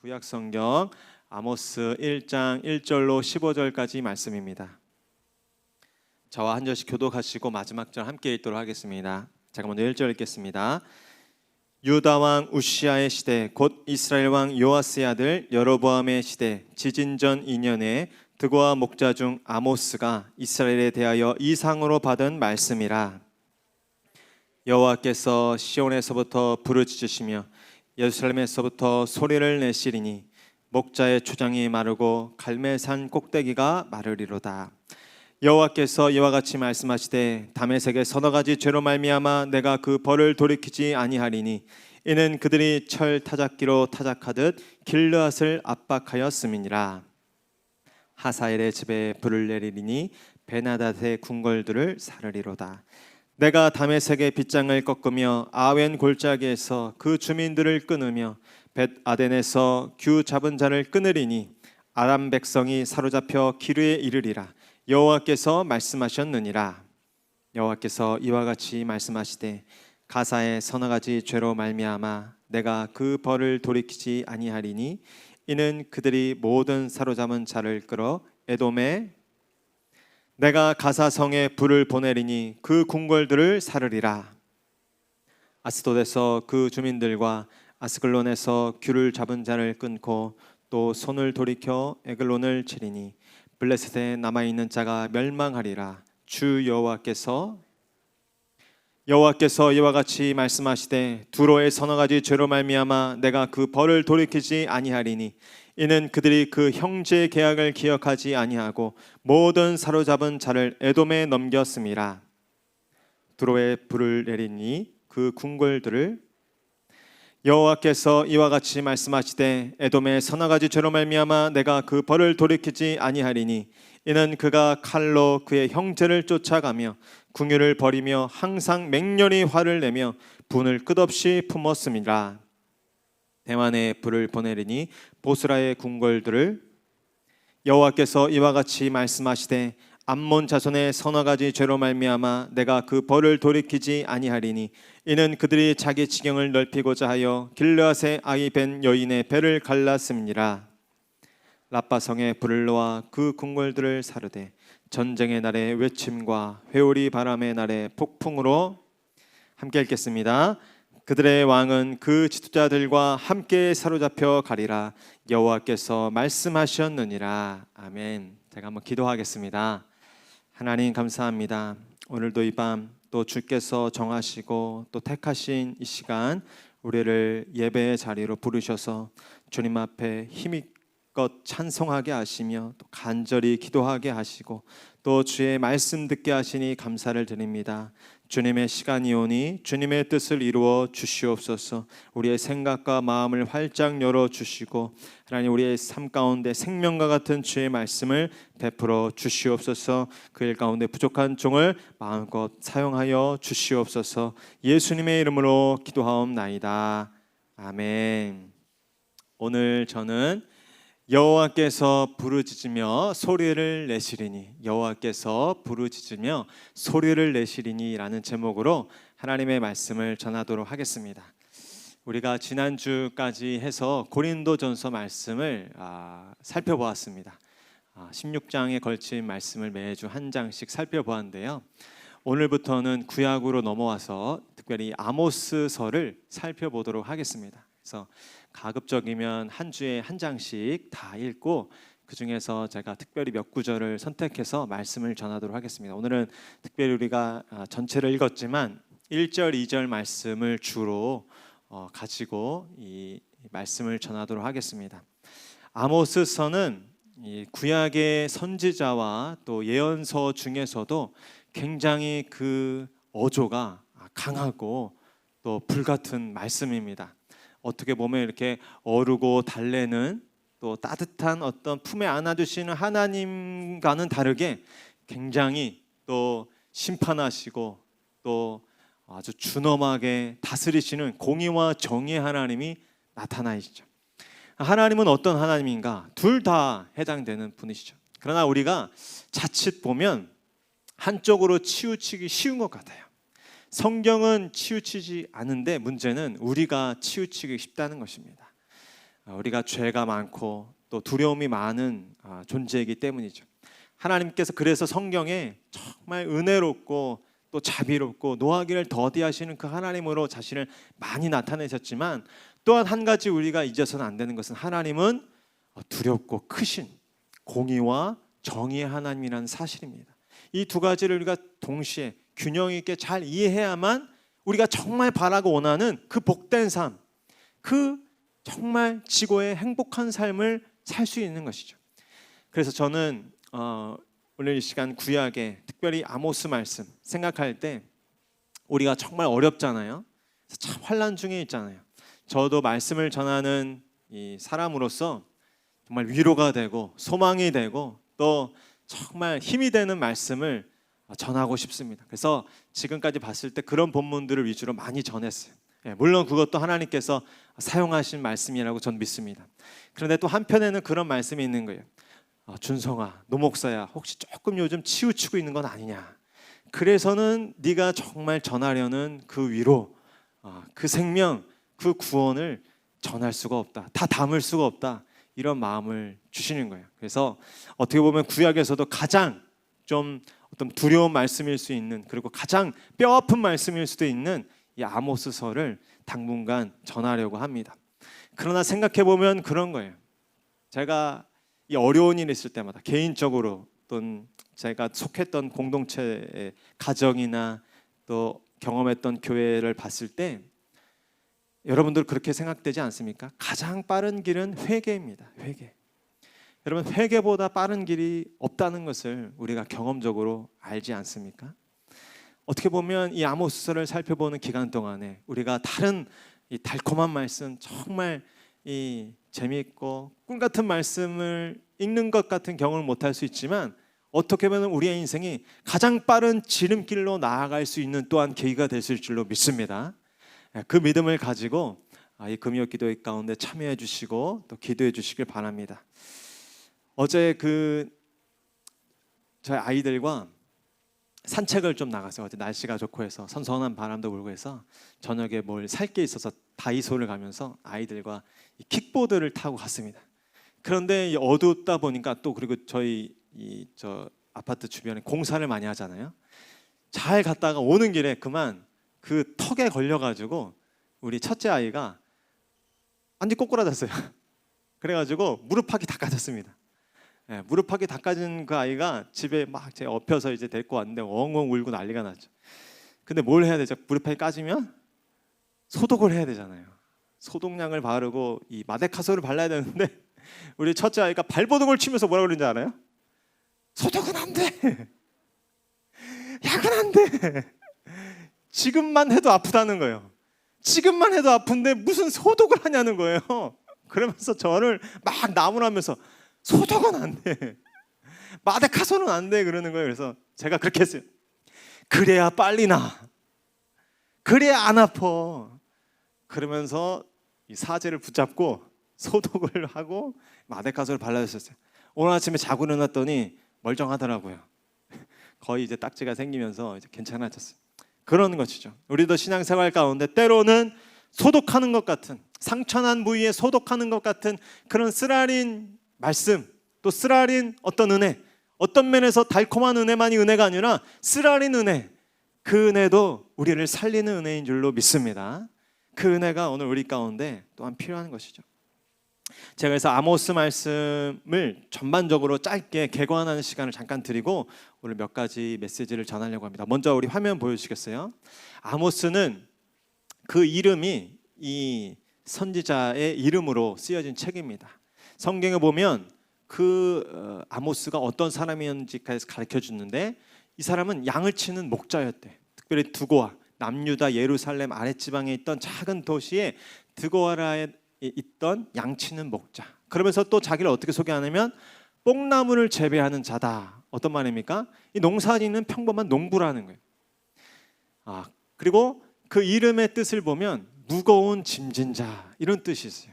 구약 성경 아모스 1장 1절로 15절까지 말씀입니다. 저와 한 절씩 교독하시고 마지막 절 함께 읽도록 하겠습니다. 제가 먼저 1절 읽겠습니다. 유다 왕 우시아의 시대 곧 이스라엘 왕 요아스의 아들 여로보암의 시대 지진전 2년에 드고와 목자 중 아모스가 이스라엘에 대하여 이상으로 받은 말씀이라. 여호와께서 시온에서부터 부르짖으시며 예루살렘에서부터 소리를 내시리니 목자의 초장이 마르고 갈멜산 꼭대기가 마르리로다. 여호와께서 이와 같이 말씀하시되 다메섹의 서너 가지 죄로 말미암아 내가 그 벌을 돌이키지 아니하리니 이는 그들이 철 타작기로 타작하듯 길르앗을 압박하였음이니라. 하사엘의 집에 불을 내리리니 베나닷의 궁궐들을 사르리로다. 내가 다메섹의 빗장을 꺾으며 아웬 골짜기에서 그 주민들을 끊으며 벳아덴에서 규 잡은 자를 끊으리니 아람 백성이 사로잡혀 기르에 이르리라. 여호와께서 말씀하셨느니라. 여호와께서 이와 같이 말씀하시되 가사의 서너 가지 죄로 말미암아 내가 그 벌을 돌이키지 아니하리니 이는 그들이 모든 사로잡은 자를 끌어 에돔에 내가 가사성에 불을 보내리니 그 궁궐들을 사르리라. 아스돗에서 그 주민들과 아스글론에서 규를 잡은 자를 끊고 또 손을 돌이켜 에글론을 치리니 블레셋에 남아있는 자가 멸망하리라. 주 여호와께서 이와 같이 말씀하시되 두로의 서너 가지 죄로 말미암아 내가 그 벌을 돌이키지 아니하리니 이는 그들이 그 형제의 계약을 기억하지 아니하고 모든 사로잡은 자를 에돔에 넘겼음이라. 두로에 불을 내리니 그 궁궐들을 여호와께서 이와 같이 말씀하시되 에돔의 서너 가지 죄로 말미암아 내가 그 벌을 돌이키지 아니하리니 이는 그가 칼로 그의 형제를 쫓아가며 궁유를 벌이며 항상 맹렬히 화를 내며 분을 끝없이 품었음이라. 대만에 불을 보내리니 보스라의 궁궐들을 여호와께서 이와 같이 말씀하시되 암몬 자손의 서너 가지 죄로 말미암아 내가 그 벌을 돌이키지 아니하리니 이는 그들이 자기 지경을 넓히고자 하여 길르앗의 아이 벤 여인의 배를 갈랐음이니라. 라빠성에 불을 놓아 그 궁궐들을 사르되 전쟁의 날에 외침과 회오리 바람의 날에 폭풍으로 함께 읽겠습니다. 그들의 왕은 그 지도자들과 함께 사로잡혀 가리라. 여호와께서 말씀하셨느니라. 아멘. 제가 한번 기도하겠습니다. 하나님 감사합니다. 오늘도 이 밤 또 주께서 정하시고 또 택하신 이 시간 우리를 예배의 자리로 부르셔서 주님 앞에 힘껏 찬송하게 하시며 또 간절히 기도하게 하시고 또 주의 말씀 듣게 하시니 감사를 드립니다. 주님의 시간이 오니 주님의 뜻을 이루어 주시옵소서. 우리의 생각과 마음을 활짝 열어주시고 하나님 우리의 삶 가운데 생명과 같은 주의 말씀을 베풀어 주시옵소서. 그 일 가운데 부족한 종을 마음껏 사용하여 주시옵소서. 예수님의 이름으로 기도하옵나이다. 아멘. 오늘 저는 여호와께서 부르짖으며 소리를 내시리니 여호와께서 부르짖으며 소리를 내시리니 라는 제목으로 하나님의 말씀을 전하도록 하겠습니다. 우리가 지난주까지 해서 고린도전서 말씀을 살펴보았습니다. 16장에 걸친 말씀을 매주 한 장씩 살펴보았는데요. 오늘부터는 구약으로 넘어와서 특별히 아모스서를 살펴보도록 하겠습니다. 그래서 가급적이면 한 주에 한 장씩 다 읽고 그 중에서 제가 특별히 몇 구절을 선택해서 말씀을 전하도록 하겠습니다. 오늘은 특별히 우리가 전체를 읽었지만 1절, 2절 말씀을 주로 가지고 이 말씀을 전하도록 하겠습니다. 아모스서는 이 구약의 선지자와 또 예언서 중에서도 굉장히 그 어조가 강하고 또 불같은 말씀입니다. 어떻게 보면 이렇게 어르고 달래는 또 따뜻한 어떤 품에 안아주시는 하나님과는 다르게 굉장히 또 심판하시고 또 아주 준엄하게 다스리시는 공의와 정의의 하나님이 나타나시죠. 하나님은 어떤 하나님인가? 둘 다 해당되는 분이시죠. 그러나 우리가 자칫 보면 한쪽으로 치우치기 쉬운 것 같아요. 성경은 치우치지 않은데 문제는 우리가 치우치기 쉽다는 것입니다. 우리가 죄가 많고 또 두려움이 많은 존재이기 때문이죠. 하나님께서 그래서 성경에 정말 은혜롭고 또 자비롭고 노하기를 더디하시는 그 하나님으로 자신을 많이 나타내셨지만, 또한 한 가지 우리가 잊어서는 안 되는 것은 하나님은 두렵고 크신 공의와 정의의 하나님이라는 사실입니다. 이 두 가지를 우리가 동시에 균형 있게 잘 이해해야만 우리가 정말 바라고 원하는 그 복된 삶, 그 정말 지고의 행복한 삶을 살 수 있는 것이죠. 그래서 저는 오늘 이 시간 구약에 특별히 아모스 말씀 생각할 때 우리가 정말 어렵잖아요. 참 환난 중에 있잖아요. 저도 말씀을 전하는 이 사람으로서 정말 위로가 되고 소망이 되고 또 정말 힘이 되는 말씀을 전하고 싶습니다. 그래서 지금까지 봤을 때 그런 본문들을 위주로 많이 전했어요. 물론 그것도 하나님께서 사용하신 말씀이라고 전 믿습니다. 그런데 또 한편에는 그런 말씀이 있는 거예요. 준성아, 노목사야, 혹시 조금 요즘 치우치고 있는 건 아니냐? 그래서는 네가 정말 전하려는 그 위로, 그 생명, 그 구원을 전할 수가 없다. 다 담을 수가 없다. 이런 마음을 주시는 거예요. 그래서 어떻게 보면 구약에서도 가장 좀 어떤 두려운 말씀일 수 있는, 그리고 가장 뼈아픈 말씀일 수도 있는 이 아모스서를 당분간 전하려고 합니다. 그러나 생각해 보면 그런 거예요. 제가 이 어려운 일이 있을 때마다 개인적으로 또는 제가 속했던 공동체의 가정이나 또 경험했던 교회를 봤을 때 여러분들 그렇게 생각되지 않습니까? 가장 빠른 길은 회개입니다. 회개. 여러분, 회개보다 빠른 길이 없다는 것을 우리가 경험적으로 알지 않습니까? 어떻게 보면 이 아모스서를 살펴보는 기간 동안에 우리가 다른 이 달콤한 말씀, 정말 이 재미있고 꿀 같은 말씀을 읽는 것 같은 경험을 못할 수 있지만, 어떻게 보면 우리의 인생이 가장 빠른 지름길로 나아갈 수 있는 또한 계기가 될 줄로 믿습니다. 그 믿음을 가지고 이 금요 기도회 가운데 참여해 주시고 또 기도해 주시길 바랍니다. 어제 저희 아이들과 산책을 좀 나갔어요. 어제 날씨가 좋고 해서 선선한 바람도 불고 해서 저녁에 뭘 살 게 있어서 다이소를 가면서 아이들과 이 킥보드를 타고 갔습니다. 그런데 어둡다 보니까 또 그리고 저희 저 아파트 주변에 공사를 많이 하잖아요. 잘 갔다가 오는 길에 그만 그 턱에 걸려가지고 우리 첫째 아이가 완전 꼬꾸라졌어요. 그래가지고 무릎팍이 다 까졌습니다. 무릎팍이 다 까진 그 아이가 집에 막 제가 엎혀서 이제 데리고 왔는데 엉엉 울고 난리가 났죠. 근데 뭘 해야 되죠? 무릎팍이 까지면 소독을 해야 되잖아요. 소독약을 바르고 이 마데카솔을 발라야 되는데 우리 첫째 아이가 발버둥을 치면서 뭐라 그러는지 알아요? 소독은 안 돼. 약은 안 돼. 지금만 해도 아프다는 거예요. 지금만 해도 아픈데 무슨 소독을 하냐는 거예요. 그러면서 저를 막 나무라면서 소독은 안 돼. 마데카솔은 안 돼. 그러는 거예요. 그래서 제가 그렇게 했어요. 그래야 빨리 나. 그래야 안 아파. 그러면서 이 사제를 붙잡고 소독을 하고 마데카솔을 발라줬어요. 오늘 아침에 자고 일어났더니 멀쩡하더라고요. 거의 이제 딱지가 생기면서 이제 괜찮아졌어요. 그런 것이죠. 우리도 신앙생활 가운데 때로는 소독하는 것 같은, 상처난 부위에 소독하는 것 같은 그런 쓰라린 말씀, 또 쓰라린 어떤 은혜, 어떤 면에서 달콤한 은혜만이 은혜가 아니라 쓰라린 은혜, 그 은혜도 우리를 살리는 은혜인 줄로 믿습니다. 그 은혜가 오늘 우리 가운데 또한 필요한 것이죠. 제가 그래서 아모스 말씀을 전반적으로 짧게 개관하는 시간을 잠깐 드리고 오늘 몇 가지 메시지를 전하려고 합니다. 먼저 우리 화면 보여주시겠어요? 아모스는 그 이름이 이 선지자의 이름으로 쓰여진 책입니다. 성경에 보면 그 아모스가 어떤 사람이었는지 가르쳐 주는데, 이 사람은 양을 치는 목자였대. 특별히 드고아, 남유다 예루살렘 아랫지방에 있던 작은 도시에 드고아라에 있던 양치는 목자. 그러면서 또 자기를 어떻게 소개하냐면 뽕나무를 재배하는 자다. 어떤 말입니까? 이 농사짓는 평범한 농부라는 거예요. 그리고 그 이름의 뜻을 보면 무거운 짐진 자, 이런 뜻이 있어요.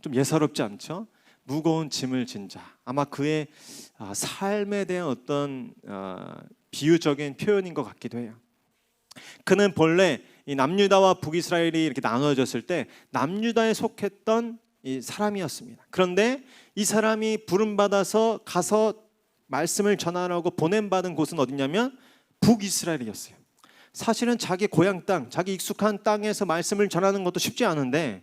좀 예사롭지 않죠? 무거운 짐을 진 자. 아마 그의 삶에 대한 어떤 비유적인 표현인 것 같기도 해요. 그는 본래 이 남유다와 북이스라엘이 이렇게 나누어졌을 때 남유다에 속했던 이 사람이었습니다. 그런데 이 사람이 부름받아서 가서 말씀을 전하라고 보냄받은 곳은 어디냐면 북이스라엘이었어요. 사실은 자기 고향 땅, 자기 익숙한 땅에서 말씀을 전하는 것도 쉽지 않은데,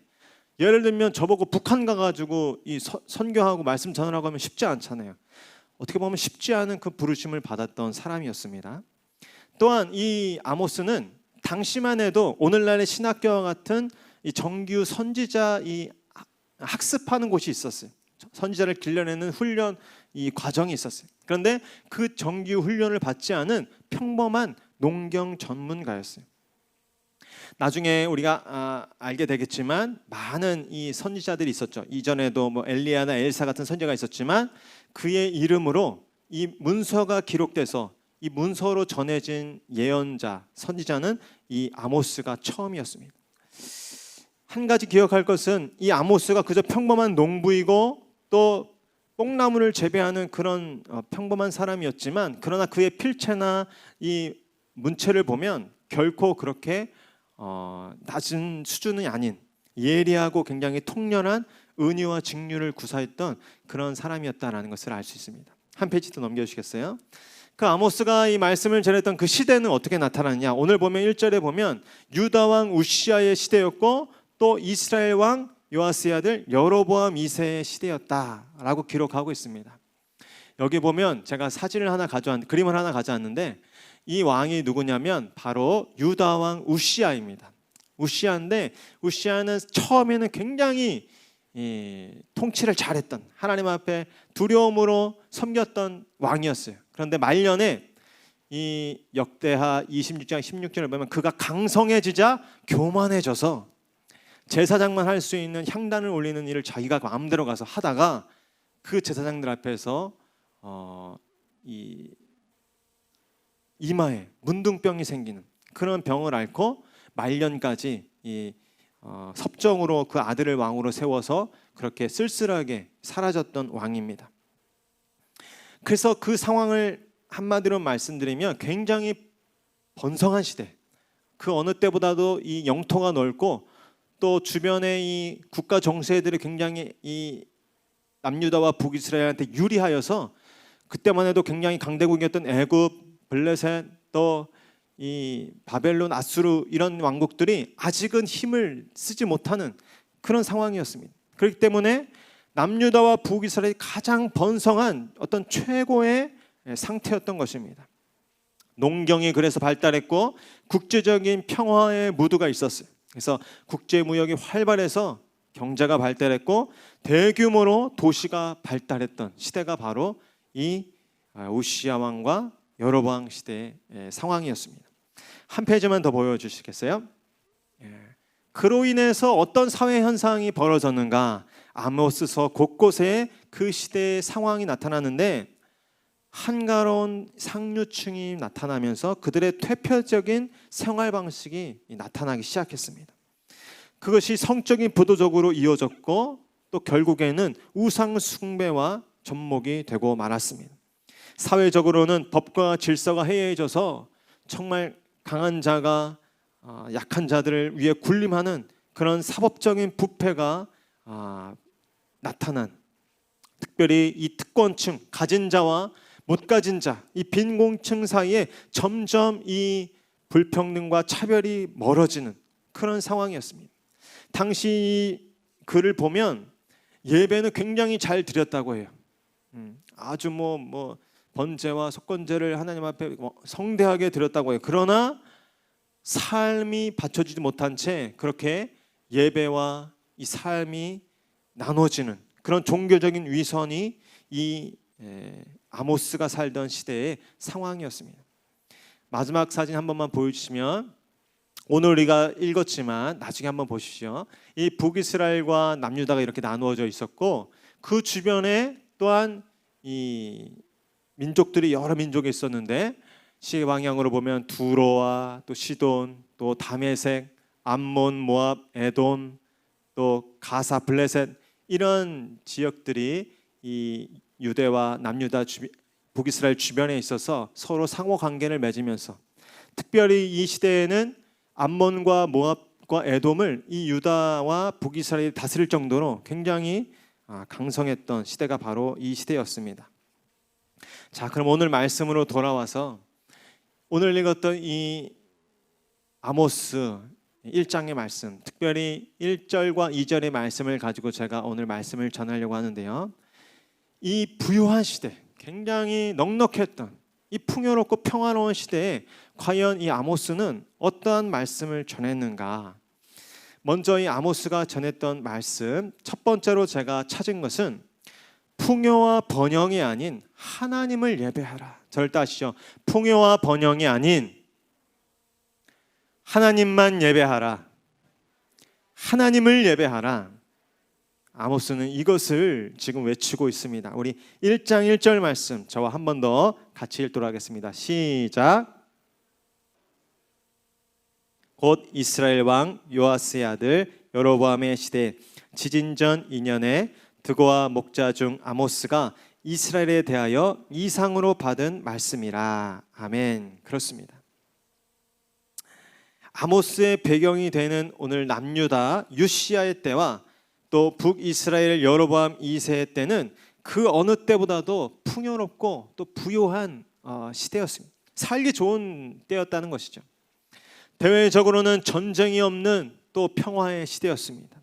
예를 들면 저보고 북한 가가지고 이 선교하고 말씀 전하라고 하면 쉽지 않잖아요. 어떻게 보면 쉽지 않은 그 부르심을 받았던 사람이었습니다. 또한 이 아모스는 당시만 해도 오늘날의 신학교와 같은 이 정규 선지자 이 학습하는 곳이 있었어요. 선지자를 길러내는 훈련 이 과정이 있었어요. 그런데 그 정규 훈련을 받지 않은 평범한 농경 전문가였어요. 나중에 우리가 알게 되겠지만 많은 이 선지자들이 있었죠. 이전에도 뭐 엘리야나 엘사 같은 선지자가 있었지만 그의 이름으로 이 문서가 기록돼서 이 문서로 전해진 예언자, 선지자는 이 아모스가 처음이었습니다. 한 가지 기억할 것은 이 아모스가 그저 평범한 농부이고 또 뽕나무를 재배하는 그런 평범한 사람이었지만, 그러나 그의 필체나 이 문체를 보면 결코 그렇게 낮은 수준이 아닌 예리하고 굉장히 통렬한 은유와 직류를 구사했던 그런 사람이었다라는 것을 알 수 있습니다. 한 페이지 더 넘겨주시겠어요? 그 아모스가 이 말씀을 전했던 그 시대는 어떻게 나타났냐? 오늘 보면 1절에 보면 유다 왕 우시아의 시대였고 또 이스라엘 왕 요아스의 아들 여로보암 2세의 시대였다라고 기록하고 있습니다. 여기 보면 제가 그림을 하나 가져왔는데, 이 왕이 누구냐면 바로 유다 왕 우시아입니다. 우시아인데, 우시아는 처음에는 굉장히 통치를 잘했던, 하나님 앞에 두려움으로 섬겼던 왕이었어요. 그런데 말년에 이 역대하 26장 16절을 보면 그가 강성해지자 교만해져서 제사장만 할 수 있는 향단을 올리는 일을 자기가 마음대로 가서 하다가 그 제사장들 앞에서 이 이마에 문둥병이 생기는 그런 병을 앓고 말년까지 이 섭정으로 그 아들을 왕으로 세워서 그렇게 쓸쓸하게 사라졌던 왕입니다. 그래서 그 상황을 한마디로 말씀드리면 굉장히 번성한 시대, 그 어느 때보다도 이 영토가 넓고 또 주변의 이 국가 정세들이 굉장히 이 남유다와 북이스라엘한테 유리하여서 그때만 해도 굉장히 강대국이었던 애굽, 블레셋, 또 이 바벨론, 아수르 이런 왕국들이 아직은 힘을 쓰지 못하는 그런 상황이었습니다. 그렇기 때문에 남유다와 북이스라엘이 가장 번성한 어떤 최고의 상태였던 것입니다. 농경이 그래서 발달했고 국제적인 평화의 무드가 있었어요. 그래서 국제 무역이 활발해서 경제가 발달했고 대규모로 도시가 발달했던 시대가 바로 이 우시아 왕과 여로보암 시대의 상황이었습니다. 한 페이지만 더 보여주시겠어요? 그로 인해서 어떤 사회 현상이 벌어졌는가? 아모스서 곳곳에 그 시대의 상황이 나타나는데, 한가로운 상류층이 나타나면서 그들의 퇴폐적인 생활 방식이 나타나기 시작했습니다. 그것이 성적인 부도적으로 이어졌고 또 결국에는 우상 숭배와 접목이 되고 말았습니다. 사회적으로는 법과 질서가 해이해져서 정말 강한 자가 약한 자들을 위해 군림하는 그런 사법적인 부패가 나타난, 특별히 이 특권층, 가진 자와 못 가진 자, 이 빈곤층 사이에 점점 이 불평등과 차별이 멀어지는 그런 상황이었습니다. 당시 이 글을 보면 예배는 굉장히 잘 드렸다고 해요. 아주 뭐 번제와 속건제를 하나님 앞에 성대하게 드렸다고 해요. 그러나 삶이 받쳐주지 못한 채 그렇게 예배와 이 삶이 나눠지는 그런 종교적인 위선이 이 아모스가 살던 시대의 상황이었습니다. 마지막 사진 한 번만 보여주시면, 오늘 우리가 읽었지만 나중에 한번 보십시오. 이 북이스라엘과 남유다가 이렇게 나누어져 있었고 그 주변에 또한 이 민족들이 여러 민족이 있었는데, 시 방향으로 보면 두로와 또 시돈, 또 다메섹, 암몬, 모압, 에돔, 또 가사, 블레셋 이런 지역들이 이 유대와 남유다 북이스라엘 주변에 있어서 서로 상호 관계를 맺으면서, 특별히 이 시대에는 암몬과 모압 아모스과 에돔을 이 유다와 북이스라엘이 다스릴 정도로 굉장히 강성했던 시대가 바로 이 시대였습니다. 자, 그럼 오늘 말씀으로 돌아와서 오늘 읽었던 이 아모스 1장의 말씀, 특별히 1절과 2절의 말씀을 가지고 제가 오늘 말씀을 전하려고 하는데요. 이 부유한 시대, 굉장히 넉넉했던 이 풍요롭고 평화로운 시대에 과연 이 아모스는 어떠한 말씀을 전했는가? 먼저 이 아모스가 전했던 말씀, 첫 번째로 제가 찾은 것은 풍요와 번영이 아닌 하나님을 예배하라. 저를 따시죠. 풍요와 번영이 아닌 하나님만 예배하라. 하나님을 예배하라. 아모스는 이것을 지금 외치고 있습니다. 우리 1장 1절 말씀 저와 한 번 더 같이 읽도록 하겠습니다. 시작. 곧 이스라엘 왕 요아스의 아들 여로보암의 시대 지진전 2년에 드고와 목자 중 아모스가 이스라엘에 대하여 이상으로 받은 말씀이라. 아멘. 그렇습니다. 아모스의 배경이 되는 오늘 남유다 유시야의 때와 또 북이스라엘 여로보암 2세의 때는 그 어느 때보다도 풍요롭고 또 부유한 시대였습니다. 살기 좋은 때였다는 것이죠. 대외적으로는 전쟁이 없는 또 평화의 시대였습니다.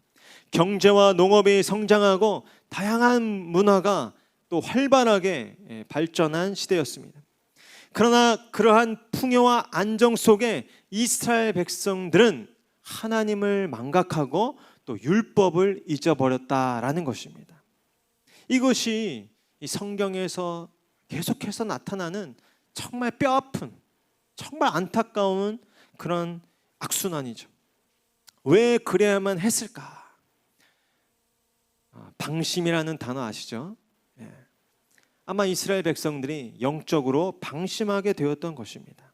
경제와 농업이 성장하고 다양한 문화가 또 활발하게 발전한 시대였습니다. 그러나 그러한 풍요와 안정 속에 이스라엘 백성들은 하나님을 망각하고 또 율법을 잊어버렸다라는 것입니다. 이것이 이 성경에서 계속해서 나타나는 정말 뼈아픈, 정말 안타까운 그런 악순환이죠. 왜 그래야만 했을까? 방심이라는 단어 아시죠? 아마 이스라엘 백성들이 영적으로 방심하게 되었던 것입니다.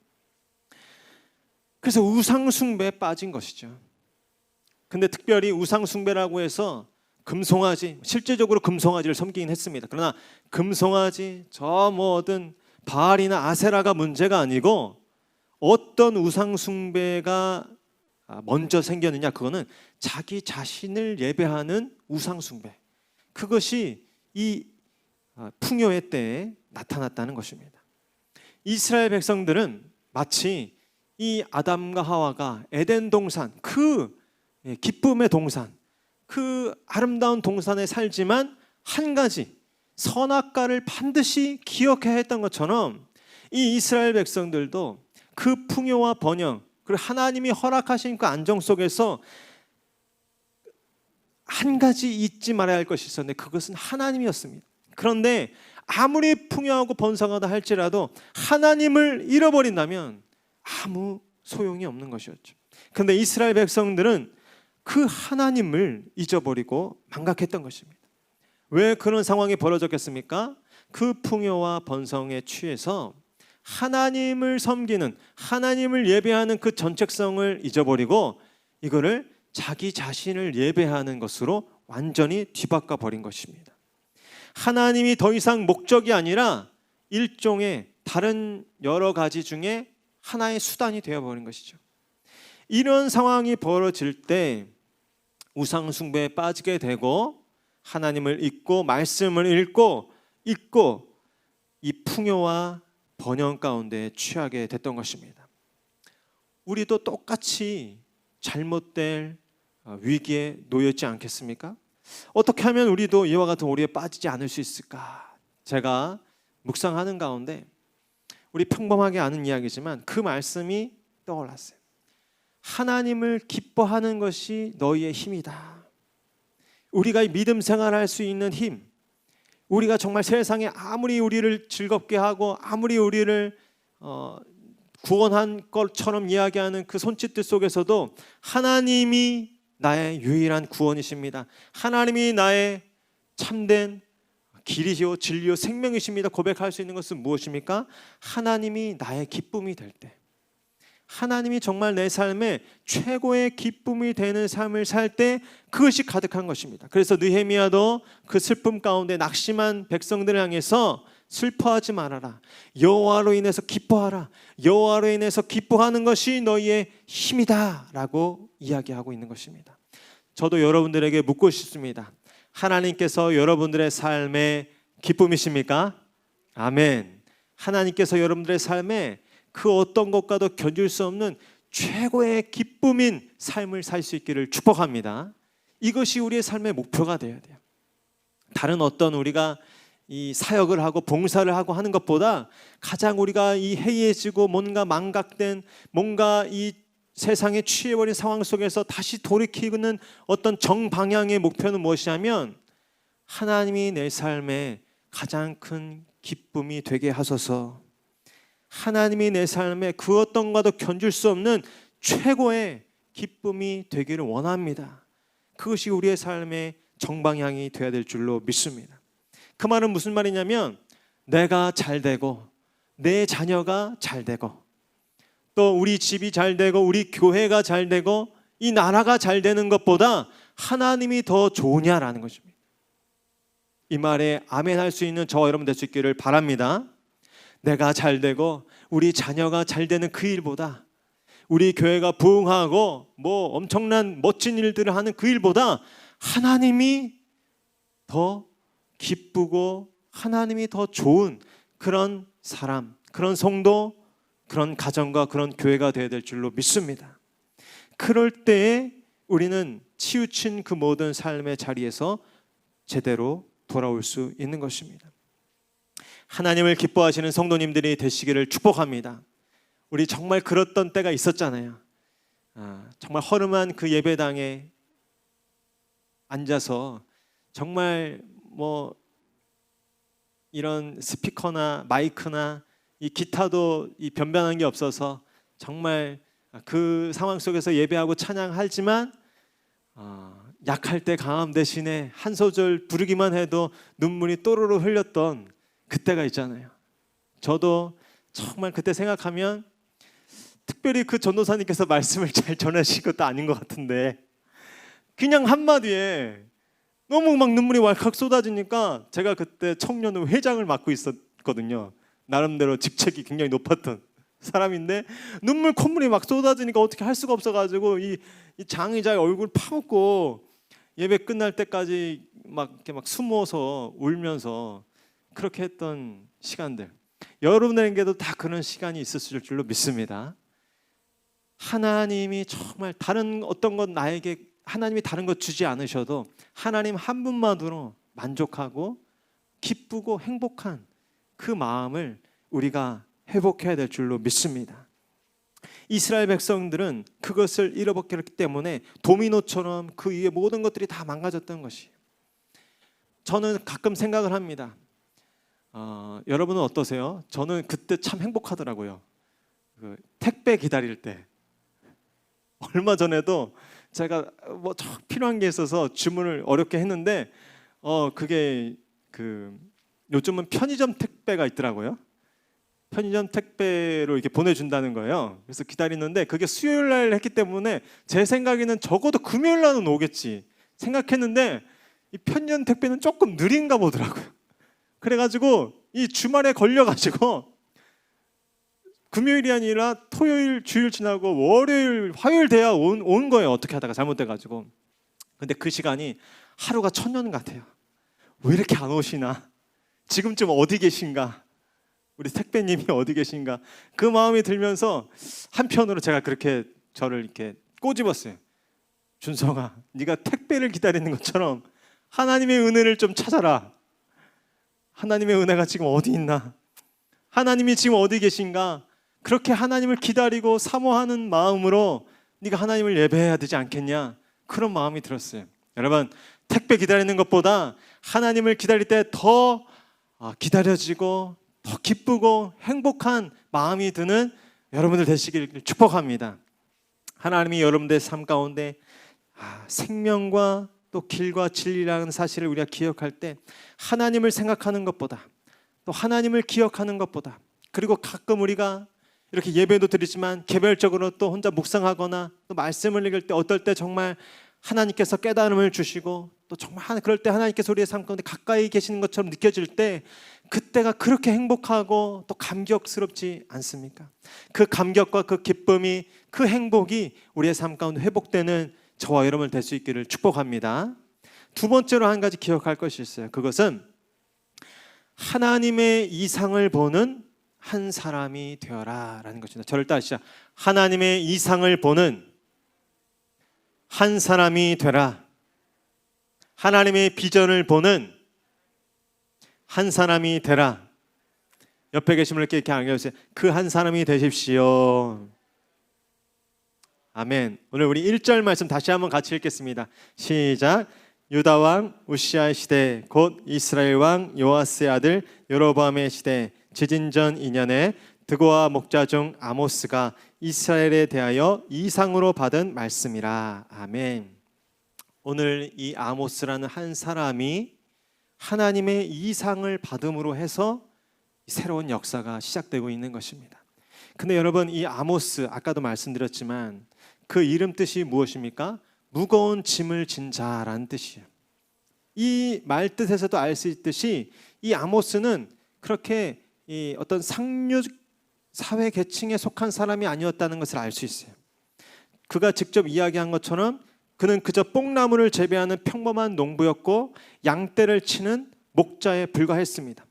그래서 우상숭배에 빠진 것이죠. 근데 특별히 우상숭배라고 해서 금송아지, 실제적으로 금송아지를 섬기긴 했습니다. 그러나 금송아지, 저 뭐든 바알이나 아세라가 문제가 아니고 어떤 우상숭배가 먼저 생겼느냐, 그거는 자기 자신을 예배하는 우상숭배, 그것이 이 풍요의 때에 나타났다는 것입니다. 이스라엘 백성들은 마치 이 아담과 하와가 에덴 동산, 그 기쁨의 동산, 그 아름다운 동산에 살지만 한 가지 선악과를 반드시 기억해야 했던 것처럼 이 이스라엘 백성들도 그 풍요와 번영, 그리고 하나님이 허락하신 그 안정 속에서 한 가지 잊지 말아야 할 것이 있었는데 그것은 하나님이었습니다. 그런데 아무리 풍요하고 번성하다 할지라도 하나님을 잃어버린다면 아무 소용이 없는 것이었죠. 그런데 이스라엘 백성들은 그 하나님을 잊어버리고 망각했던 것입니다. 왜 그런 상황이 벌어졌겠습니까? 그 풍요와 번성에 취해서 하나님을 섬기는, 하나님을 예배하는 그 전책성을 잊어버리고 이거를 자기 자신을 예배하는 것으로 완전히 뒤바꿔 버린 것입니다. 하나님이 더 이상 목적이 아니라 일종의 다른 여러 가지 중에 하나의 수단이 되어버린 것이죠. 이런 상황이 벌어질 때 우상 숭배에 빠지게 되고 하나님을 잊고 말씀을 읽고 이 풍요와 번영 가운데 취하게 됐던 것입니다. 우리도 똑같이 잘못될 위기에 놓였지 않겠습니까? 어떻게 하면 우리도 이와 같은 오류에 빠지지 않을 수 있을까? 제가 묵상하는 가운데 우리 평범하게 아는 이야기지만 그 말씀이 떠올랐어요. 하나님을 기뻐하는 것이 너희의 힘이다. 우리가 믿음 생활할 수 있는 힘, 우리가 정말 세상에 아무리 우리를 즐겁게 하고 아무리 우리를 구원한 것처럼 이야기하는 그 손짓들 속에서도 하나님이 나의 유일한 구원이십니다. 하나님이 나의 참된 길이요 진리요 생명이십니다. 고백할 수 있는 것은 무엇입니까? 하나님이 나의 기쁨이 될 때, 하나님이 정말 내 삶에 최고의 기쁨이 되는 삶을 살 때 그것이 가득한 것입니다. 그래서 느헤미야도 그 슬픔 가운데 낙심한 백성들을 향해서 슬퍼하지 말아라. 여호와로 인해서 기뻐하라. 여호와로 인해서 기뻐하는 것이 너희의 힘이다 라고 이야기하고 있는 것입니다. 저도 여러분들에게 묻고 싶습니다. 하나님께서 여러분들의 삶의 기쁨이십니까? 아멘. 하나님께서 여러분들의 삶에 그 어떤 것과도 견줄 수 없는 최고의 기쁨인 삶을 살 수 있기를 축복합니다. 이것이 우리의 삶의 목표가 되어야 돼요. 다른 어떤 우리가 이 사역을 하고 봉사를 하고 하는 것보다 가장 우리가 이 해이해지고 뭔가 망각된 뭔가 이 세상에 취해버린 상황 속에서 다시 돌이키는 어떤 정방향의 목표는 무엇이냐면 하나님이 내 삶에 가장 큰 기쁨이 되게 하소서. 하나님이 내 삶에 그 어떤 것도 견줄 수 없는 최고의 기쁨이 되기를 원합니다. 그것이 우리의 삶의 정방향이 되어야 될 줄로 믿습니다. 그 말은 무슨 말이냐면 내가 잘 되고 내 자녀가 잘 되고 또 우리 집이 잘 되고 우리 교회가 잘 되고 이 나라가 잘 되는 것보다 하나님이 더 좋으냐라는 것입니다. 이 말에 아멘 할 수 있는 저와 여러분 될 수 있기를 바랍니다. 내가 잘 되고 우리 자녀가 잘 되는 그 일보다 우리 교회가 부흥하고 뭐 엄청난 멋진 일들을 하는 그 일보다 하나님이 더 기쁘고 하나님이 더 좋은 그런 사람, 그런 성도, 그런 가정과 그런 교회가 되어야 될 줄로 믿습니다. 그럴 때에 우리는 치우친 그 모든 삶의 자리에서 제대로 돌아올 수 있는 것입니다. 하나님을 기뻐하시는 성도님들이 되시기를 축복합니다. 우리 정말 그랬던 때가 있었잖아요. 정말 허름한 그 예배당에 앉아서 정말 뭐 이런 스피커나 마이크나 이 기타도 이 변변한 게 없어서 정말 그 상황 속에서 예배하고 찬양하지만 약할 때 강함 대신에 한 소절 부르기만 해도 눈물이 또르르 흘렸던 그때가 있잖아요. 저도 정말 그때 생각하면 특별히 그 전도사님께서 말씀을 잘 전하신 것도 아닌 것 같은데 그냥 한마디에 너무 막 눈물이 왈칵 쏟아지니까 제가 그때 청년회 회장을 맡고 있었거든요. 나름대로 직책이 굉장히 높았던 사람인데 눈물 콧물이 막 쏟아지니까 어떻게 할 수가 없어가지고 이 장의자의 얼굴 파묻고 예배 끝날 때까지 막 이렇게 막 숨어서 울면서 그렇게 했던 시간들, 여러분에게도 다 그런 시간이 있었을 줄로 믿습니다. 하나님이 정말 다른 어떤 것 나에게 하나님이 다른 것 주지 않으셔도 하나님 한 분만으로 만족하고 기쁘고 행복한 그 마음을 우리가 회복해야 될 줄로 믿습니다. 이스라엘 백성들은 그것을 잃어버렸기 때문에 도미노처럼 그 위에 모든 것들이 다 망가졌던 것이에요. 저는 가끔 생각을 합니다. 여러분은 어떠세요? 저는 그때 참 행복하더라고요. 그 택배 기다릴 때 얼마 전에도 제가 뭐 필요한 게 있어서 주문을 어렵게 했는데 그게 그 요즘은 편의점 택배가 있더라고요. 편의점 택배로 이렇게 보내준다는 거예요. 그래서 기다리는데 그게 수요일 날 했기 때문에 제 생각에는 적어도 금요일 날은 오겠지 생각했는데 이 편의점 택배는 조금 느린가 보더라고요. 그래가지고 이 주말에 걸려가지고 금요일이 아니라 토요일 주일 지나고 월요일 화요일 돼야 온 거예요. 어떻게 하다가 잘못돼가지고. 근데 그 시간이 하루가 천년 같아요. 왜 이렇게 안 오시나, 지금쯤 어디 계신가, 우리 택배님이 어디 계신가, 그 마음이 들면서 한편으로 제가 그렇게 저를 이렇게 꼬집었어요. 준성아, 네가 택배를 기다리는 것처럼 하나님의 은혜를 좀 찾아라. 하나님의 은혜가 지금 어디 있나, 하나님이 지금 어디 계신가. 그렇게 하나님을 기다리고 사모하는 마음으로 네가 하나님을 예배해야 되지 않겠냐, 그런 마음이 들었어요. 여러분, 택배 기다리는 것보다 하나님을 기다릴 때 더 기다려지고 더 기쁘고 행복한 마음이 드는 여러분들 되시길 축복합니다. 하나님이 여러분들의 삶 가운데 생명과 또 길과 진리라는 사실을 우리가 기억할 때 하나님을 생각하는 것보다, 또 하나님을 기억하는 것보다, 그리고 가끔 우리가 이렇게 예배도 드리지만 개별적으로 또 혼자 묵상하거나 또 말씀을 읽을 때 어떨 때 정말 하나님께서 깨달음을 주시고 또 정말 그럴 때 하나님께서 우리의 삶 가운데 가까이 계시는 것처럼 느껴질 때 그때가 그렇게 행복하고 또 감격스럽지 않습니까? 그 감격과 그 기쁨이, 그 행복이 우리의 삶 가운데 회복되는 저와 여러분 될 수 있기를 축복합니다. 두 번째로 한 가지 기억할 것이 있어요. 그것은 하나님의 이상을 보는 한 사람이 되어라 라는 것입니다. 저를 따르시죠. 하나님의 이상을 보는 한 사람이 되라. 하나님의 비전을 보는 한 사람이 되라. 옆에 계신 분께 이렇게 알려주세요. 그 한 사람이 되십시오. 아멘. 오늘 우리 1절 말씀 다시 한번 같이 읽겠습니다. 시작. 유다 왕 우시아의 시대 곧 이스라엘 왕 요아스의 아들 여로보암의 시대 지진전 2년에 드고와 목자 중 아모스가 이스라엘에 대하여 이상으로 받은 말씀이라. 아멘. 오늘 이 아모스라는 한 사람이 하나님의 이상을 받음으로 해서 새로운 역사가 시작되고 있는 것입니다. 근데 여러분, 이 아모스, 아까도 말씀드렸지만 그 이름 뜻이 무엇입니까? 무거운 짐을 진 자라는 뜻이에요. 이 말 뜻에서도 알 수 있듯이 이 아모스는 그렇게 이 어떤 상류 사회 계층에 속한 사람이 아니었다는 것을 알 수 있어요. 그가 직접 이야기한 것처럼 그는 그저 뽕나무를 재배하는 평범한 농부였고 양떼를 치는 목자에 불과했습니다.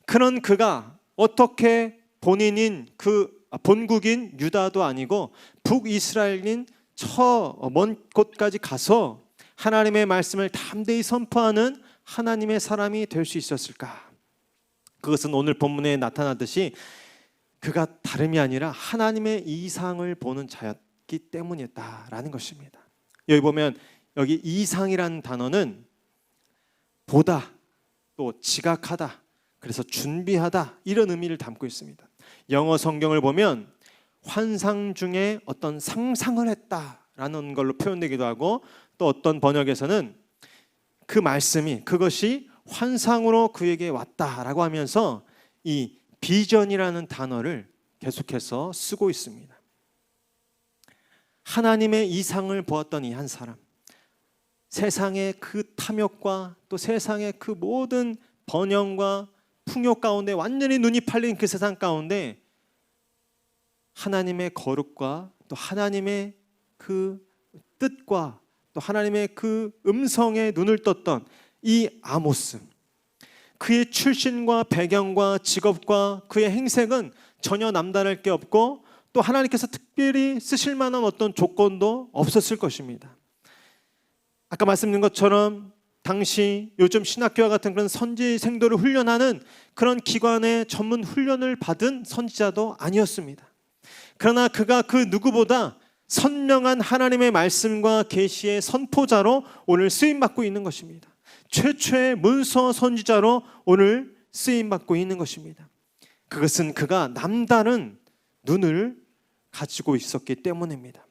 그런 그가 어떻게 본인인 그 본국인 유다도 아니고 북이스라엘인 저 먼 곳까지 가서 하나님의 말씀을 담대히 선포하는 하나님의 사람이 될 수 있었을까? 그것은 오늘 본문에 나타나듯이 그가 다름이 아니라 하나님의 이상을 보는 자였기 때문이었다라는 것입니다. 여기 보면 여기 이상이라는 단어는 보다, 또 지각하다, 그래서 준비하다 이런 의미를 담고 있습니다. 영어 성경을 보면 환상 중에 어떤 상상을 했다라는 걸로 표현되기도 하고, 또 어떤 번역에서는 그 말씀이 그것이 환상으로 그에게 왔다라고 하면서 이 비전이라는 단어를 계속해서 쓰고 있습니다. 하나님의 이상을 보았던 이 한 사람, 세상의 그 탐욕과 또 세상의 그 모든 번영과 풍요 가운데 완전히 눈이 팔린 그 세상 가운데 하나님의 거룩과 또 하나님의 그 뜻과 또 하나님의 그 음성에 눈을 떴던 이 아모스, 그의 출신과 배경과 직업과 그의 행색은 전혀 남다를 게 없고 또 하나님께서 특별히 쓰실 만한 어떤 조건도 없었을 것입니다. 아까 말씀드린 것처럼 당시 요즘 신학교와 같은 그런 선지생도를 훈련하는 그런 기관의 전문 훈련을 받은 선지자도 아니었습니다. 그러나 그가 그 누구보다 선명한 하나님의 말씀과 계시의 선포자로 오늘 쓰임받고 있는 것입니다. 최초의 문서 선지자로 오늘 쓰임받고 있는 것입니다. 그것은 그가 남다른 눈을 가지고 있었기 때문입니다.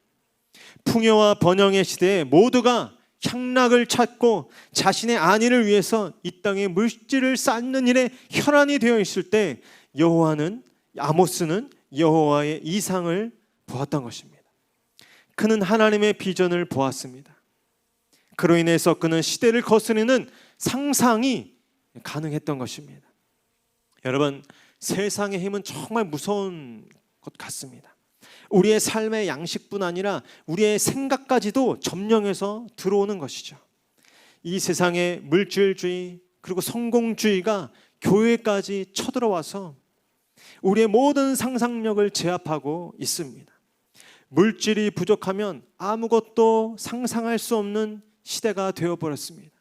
풍요와 번영의 시대에 모두가 향락을 찾고 자신의 안위를 위해서 이 땅에 물질을 쌓는 일에 혈안이 되어 있을 때 아모스는 여호와의 이상을 보았던 것입니다. 그는 하나님의 비전을 보았습니다. 그로 인해서 그는 시대를 거스르는 상상이 가능했던 것입니다. 여러분, 세상의 힘은 정말 무서운 것 같습니다. 우리의 삶의 양식뿐 아니라 우리의 생각까지도 점령해서 들어오는 것이죠. 이 세상의 물질주의 그리고 성공주의가 교회까지 쳐들어와서 우리의 모든 상상력을 제압하고 있습니다. 물질이 부족하면 아무것도 상상할 수 없는 시대가 되어버렸습니다.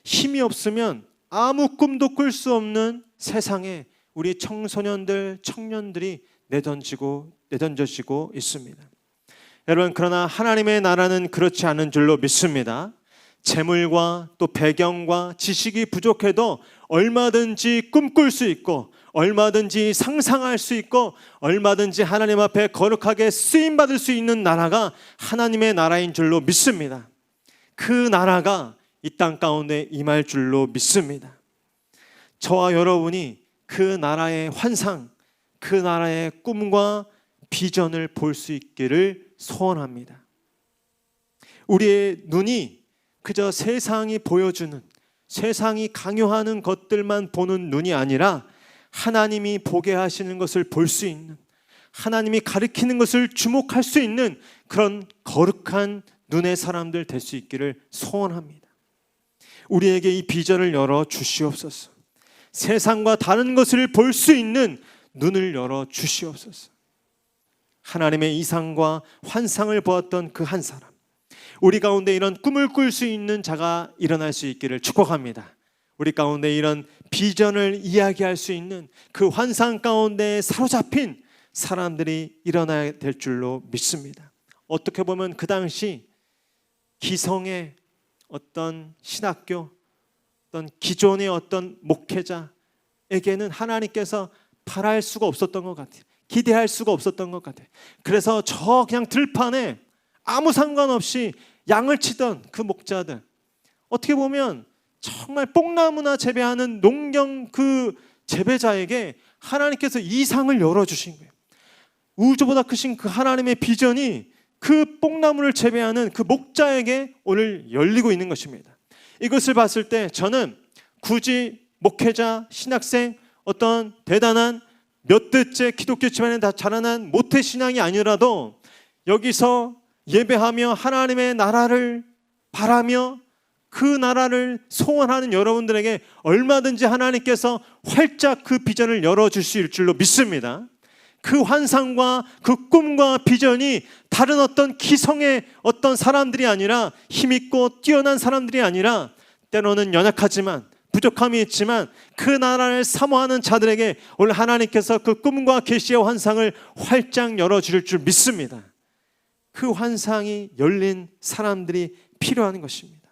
힘이 없으면 아무 꿈도 꿀 수 없는 세상에 우리 청소년들, 청년들이 내던져지고 있습니다. 여러분, 그러나 하나님의 나라는 그렇지 않은 줄로 믿습니다. 재물과 또 배경과 지식이 부족해도 얼마든지 꿈꿀 수 있고 얼마든지 상상할 수 있고 얼마든지 하나님 앞에 거룩하게 쓰임받을 수 있는 나라가 하나님의 나라인 줄로 믿습니다. 그 나라가 이 땅 가운데 임할 줄로 믿습니다. 저와 여러분이 그 나라의 환상, 그 나라의 꿈과 비전을 볼 수 있기를 소원합니다. 우리의 눈이 그저 세상이 보여주는 세상이 강요하는 것들만 보는 눈이 아니라 하나님이 보게 하시는 것을 볼 수 있는, 하나님이 가리키는 것을 주목할 수 있는 그런 거룩한 눈의 사람들 될 수 있기를 소원합니다. 우리에게 이 비전을 열어 주시옵소서. 세상과 다른 것을 볼 수 있는 눈을 열어 주시옵소서. 하나님의 이상과 환상을 보았던 그 한 사람, 우리 가운데 이런 꿈을 꿀 수 있는 자가 일어날 수 있기를 축복합니다. 우리 가운데 이런 비전을 이야기할 수 있는 그 환상 가운데 사로잡힌 사람들이 일어나야 될 줄로 믿습니다. 어떻게 보면 그 당시 기성의 어떤 신학교, 어떤 기존의 어떤 목회자에게는 하나님께서 바랄 수가 없었던 것 같아요. 기대할 수가 없었던 것 같아요. 그래서 저 그냥 들판에 아무 상관없이 양을 치던 그 목자들, 어떻게 보면 정말 뽕나무나 재배하는 농경 그 재배자에게 하나님께서 이 상을 열어주신 거예요. 우주보다 크신 그 하나님의 비전이 그 뽕나무를 재배하는 그 목자에게 오늘 열리고 있는 것입니다. 이것을 봤을 때 저는 굳이 목회자, 신학생, 어떤 대단한 몇 대째 기독교 집안에 다 자라난 모태신앙이 아니라도 여기서 예배하며 하나님의 나라를 바라며 그 나라를 소원하는 여러분들에게 얼마든지 하나님께서 활짝 그 비전을 열어주실 줄로 믿습니다. 그 환상과 그 꿈과 비전이 다른 어떤 기성의 어떤 사람들이 아니라 힘있고 뛰어난 사람들이 아니라 때로는 연약하지만 부족함이 있지만 그 나라를 사모하는 자들에게 오늘 하나님께서 그 꿈과 계시의 환상을 활짝 열어주실 줄 믿습니다. 그 환상이 열린 사람들이 필요한 것입니다.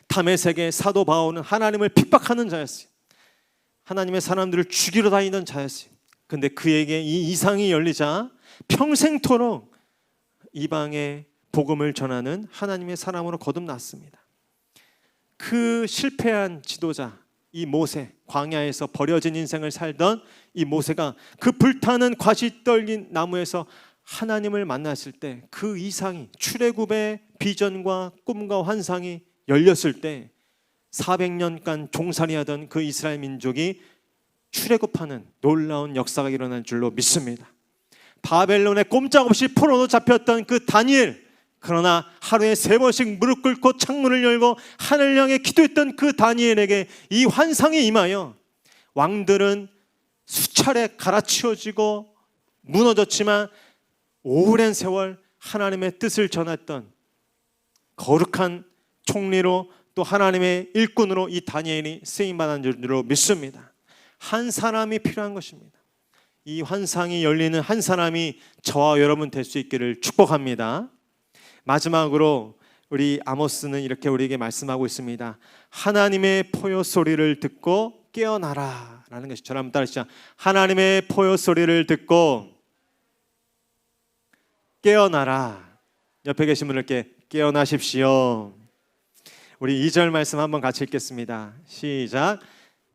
다메섹의 사도 바울은 하나님을 핍박하는 자였어요. 하나님의 사람들을 죽이러 다니던 자였어요. 근데 그에게 이 이상이 열리자 평생토록 이방의 복음을 전하는 하나님의 사람으로 거듭났습니다. 그 실패한 지도자, 이 모세, 광야에서 버려진 인생을 살던 이 모세가 그 불타는 과시 떨린 나무에서 하나님을 만났을 때 그 이상이, 출애굽의 비전과 꿈과 환상이 열렸을 때 400년간 종살이하던 그 이스라엘 민족이 출애굽하는 놀라운 역사가 일어날 줄로 믿습니다. 바벨론에 꼼짝없이 포로로 잡혔던 그 다니엘, 그러나 하루에 3번씩 무릎 꿇고 창문을 열고 하늘 향해 기도했던 그 다니엘에게 이 환상이 임하여 왕들은 수차례 갈아치워지고 무너졌지만 오랜 세월 하나님의 뜻을 전했던 거룩한 총리로 또 하나님의 일꾼으로 이 다니엘이 쓰임받은 줄로 믿습니다. 한 사람이 필요한 것입니다. 이 환상이 열리는 한 사람이 저와 여러분 될 수 있기를 축복합니다. 마지막으로 우리 아모스는 이렇게 우리에게 말씀하고 있습니다. 하나님의 포효 소리를 듣고 깨어나라 라는 것이, 저를 한번 따르시죠. 하나님의 포효 소리를 듣고 깨어나라. 옆에 계신 분들께 깨어나십시오. 우리 2절 말씀 한번 같이 읽겠습니다. 시작.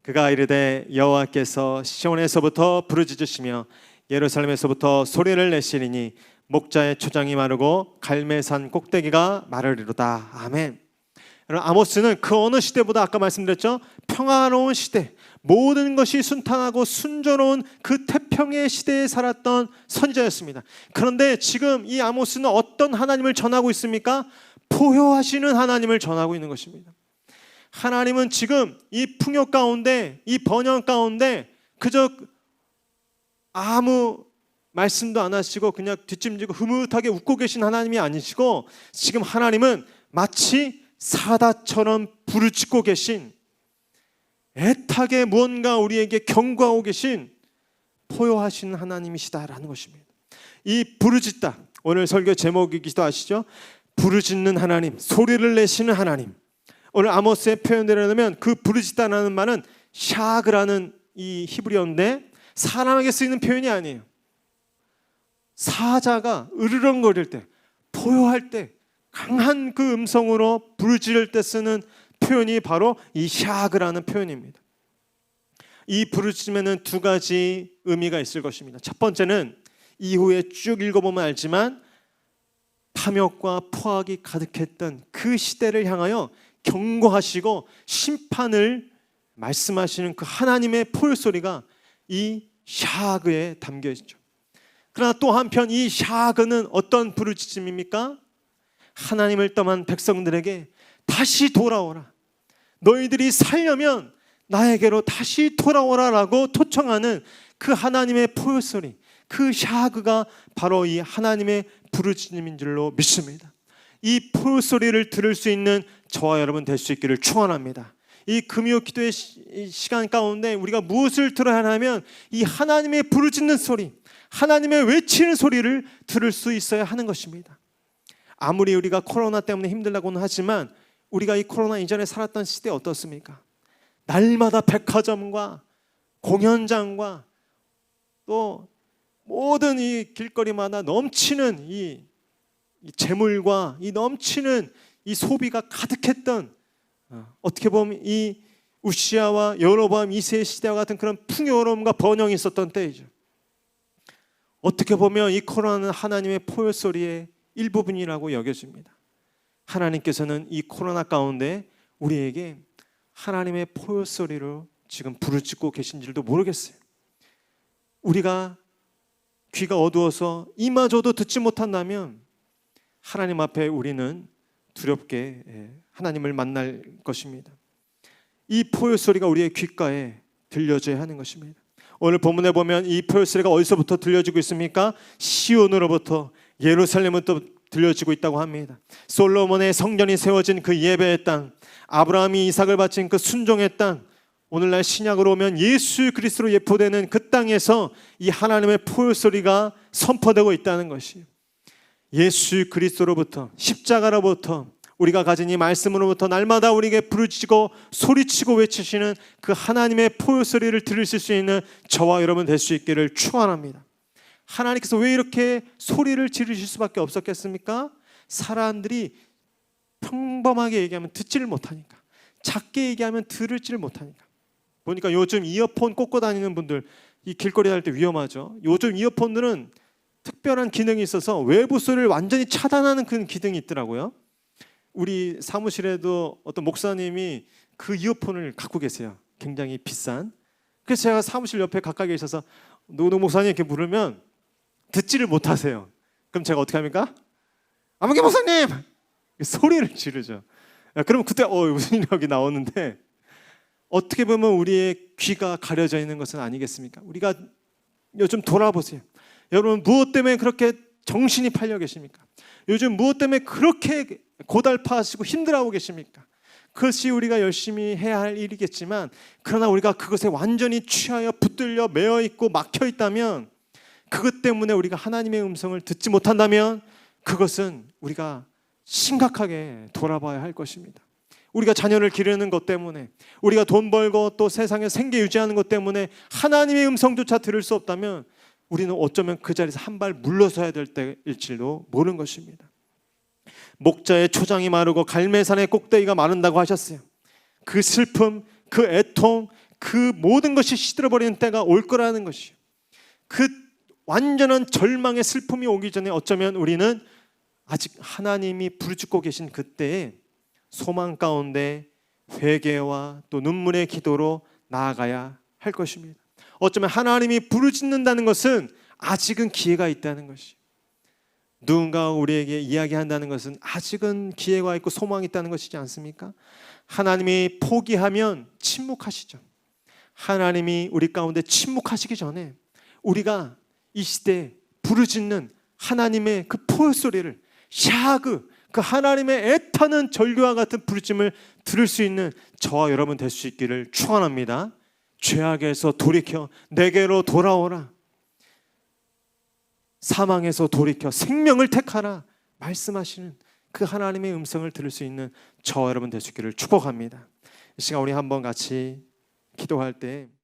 그가 이르되 여호와께서 시온에서부터 부르짖으시며 예루살렘에서부터 소리를 내시리니 목자의 초장이 마르고 갈매산 꼭대기가 마르리로다. 아멘. 여러분, 아모스는 그 어느 시대보다 아까 말씀드렸죠, 평화로운 시대, 모든 것이 순탄하고 순조로운 그 태평의 시대에 살았던 선지자였습니다. 그런데 지금 이 아모스는 어떤 하나님을 전하고 있습니까? 포효하시는 하나님을 전하고 있는 것입니다. 하나님은 지금 이 풍요 가운데, 이 번영 가운데 그저 아무 말씀도 안 하시고 그냥 뒷짐지고 흐뭇하게 웃고 계신 하나님이 아니시고, 지금 하나님은 마치 사다처럼 부르짖고 계신, 애타게 무언가 우리에게 경고하고 계신 포효하시는 하나님이시다라는 것입니다. 이 부르짖다, 오늘 설교 제목이기도 하시죠. 부르짖는 하나님, 소리를 내시는 하나님. 오늘 아모스의 표현대로 하면 그 부르짖다라는 말은 샤그라는 이 히브리어인데 사람에게 쓰이는 표현이 아니에요. 사자가 으르렁거릴 때, 포효할 때, 강한 그 음성으로 부르짖을 때 쓰는 표현이 바로 이 샤그라는 표현입니다. 이 부르짖음에는 2가지 의미가 있을 것입니다. 첫 번째는 이후에 쭉 읽어보면 알지만 탐욕과 포악이 가득했던 그 시대를 향하여 경고하시고 심판을 말씀하시는 그 하나님의 포효소리가 이 샤그에 담겨 있죠. 그러나 또 한편 이 샤그는 어떤 부르짖음입니까? 하나님을 떠난 백성들에게 다시 돌아오라, 너희들이 살려면 나에게로 다시 돌아오라 라고 초청하는 그 하나님의 포효소리, 그 샤그가 바로 이 하나님의 부르짖음인 줄로 믿습니다. 이 포효소리를 들을 수 있는 저와 여러분 될 수 있기를 축원합니다. 이 금요 기도의 시간 가운데 우리가 무엇을 들어야 하냐면 이 하나님의 부르짖는 소리, 하나님의 외치는 소리를 들을 수 있어야 하는 것입니다. 아무리 우리가 코로나 때문에 힘들다고는 하지만 우리가 이 코로나 이전에 살았던 시대 어떻습니까? 날마다 백화점과 공연장과 또 모든 이 길거리마다 넘치는 이 재물과 이 넘치는 이 소비가 가득했던, 어떻게 보면 이 우시아와 여로보암 2세의 시대와 같은 그런 풍요로움과 번영이 있었던 때이죠. 어떻게 보면 이 코로나는 하나님의 포효소리의 일부분이라고 여겨집니다. 하나님께서는 이 코로나 가운데 우리에게 하나님의 포효소리로 지금 부르짖고 계신 줄도 모르겠어요. 우리가 귀가 어두워서 이마저도 듣지 못한다면 하나님 앞에 우리는 두렵게 하나님을 만날 것입니다. 이 포효소리가 우리의 귓가에 들려줘야 하는 것입니다. 오늘 본문에 보면 이 포효소리가 어디서부터 들려지고 있습니까? 시온으로부터 예루살렘부터 들려지고 있다고 합니다. 솔로몬의 성전이 세워진 그 예배의 땅, 아브라함이 이삭을 바친 그 순종의 땅, 오늘날 신약으로 오면 예수 그리스도로 예표되는 그 땅에서 이 하나님의 포효소리가 선포되고 있다는 것이에요. 예수 그리스도로부터, 십자가로부터, 우리가 가진 이 말씀으로부터 날마다 우리에게 부르짖고 소리치고 외치시는 그 하나님의 포효소리를 들으실 수 있는 저와 여러분 될 수 있기를 축원합니다. 하나님께서 왜 이렇게 소리를 지르실 수밖에 없었겠습니까? 사람들이 평범하게 얘기하면 듣지를 못하니까, 작게 얘기하면 들을지를 못하니까. 보니까 요즘 이어폰 꽂고 다니는 분들 이 길거리 다닐 때 위험하죠. 요즘 이어폰들은 특별한 기능이 있어서 외부 소리를 완전히 차단하는 그런 기능이 있더라고요. 우리 사무실에도 어떤 목사님이 그 이어폰을 갖고 계세요. 굉장히 비싼. 그래서 제가 사무실 옆에 가까이 계셔서 노 목사님 이렇게 부르면 듣지를 못하세요. 그럼 제가 어떻게 합니까? 아무개 목사님! 소리를 지르죠. 그럼 그때 무슨 일이 여기 나오는데, 어떻게 보면 우리의 귀가 가려져 있는 것은 아니겠습니까? 우리가 요즘 돌아보세요. 여러분 무엇 때문에 그렇게 정신이 팔려 계십니까? 요즘 무엇 때문에 그렇게 고달파하시고 힘들어하고 계십니까? 그것이 우리가 열심히 해야 할 일이겠지만, 그러나 우리가 그것에 완전히 취하여 붙들려 매어 있고 막혀 있다면, 그것 때문에 우리가 하나님의 음성을 듣지 못한다면 그것은 우리가 심각하게 돌아봐야 할 것입니다. 우리가 자녀를 기르는 것 때문에, 우리가 돈 벌고 또 세상에 생계 유지하는 것 때문에 하나님의 음성조차 들을 수 없다면 우리는 어쩌면 그 자리에서 한 발 물러서야 될 때일지도 모르는 것입니다. 목자의 초장이 마르고 갈매산의 꼭대기가 마른다고 하셨어요. 그 슬픔, 그 애통, 그 모든 것이 시들어버리는 때가 올 거라는 것이요. 그 완전한 절망의 슬픔이 오기 전에 어쩌면 우리는 아직 하나님이 부르짖고 계신 그때에 소망 가운데 회개와 또 눈물의 기도로 나아가야 할 것입니다. 어쩌면 하나님이 부르짖는다는 것은 아직은 기회가 있다는 것이, 누군가가 우리에게 이야기한다는 것은 아직은 기회가 있고 소망이 있다는 것이지 않습니까? 하나님이 포기하면 침묵하시죠. 하나님이 우리 가운데 침묵하시기 전에 우리가 이 시대에 부르짖는 하나님의 그 포효소리를, 샤그, 그 하나님의 애타는 전류와 같은 부르짖음을 들을 수 있는 저와 여러분 될 수 있기를 축원합니다. 죄악에서 돌이켜 내게로 돌아오라, 사망에서 돌이켜 생명을 택하라 말씀하시는 그 하나님의 음성을 들을 수 있는 저와 여러분 될 수 있기를 축복합니다. 이 시간 우리 한번 같이 기도할 때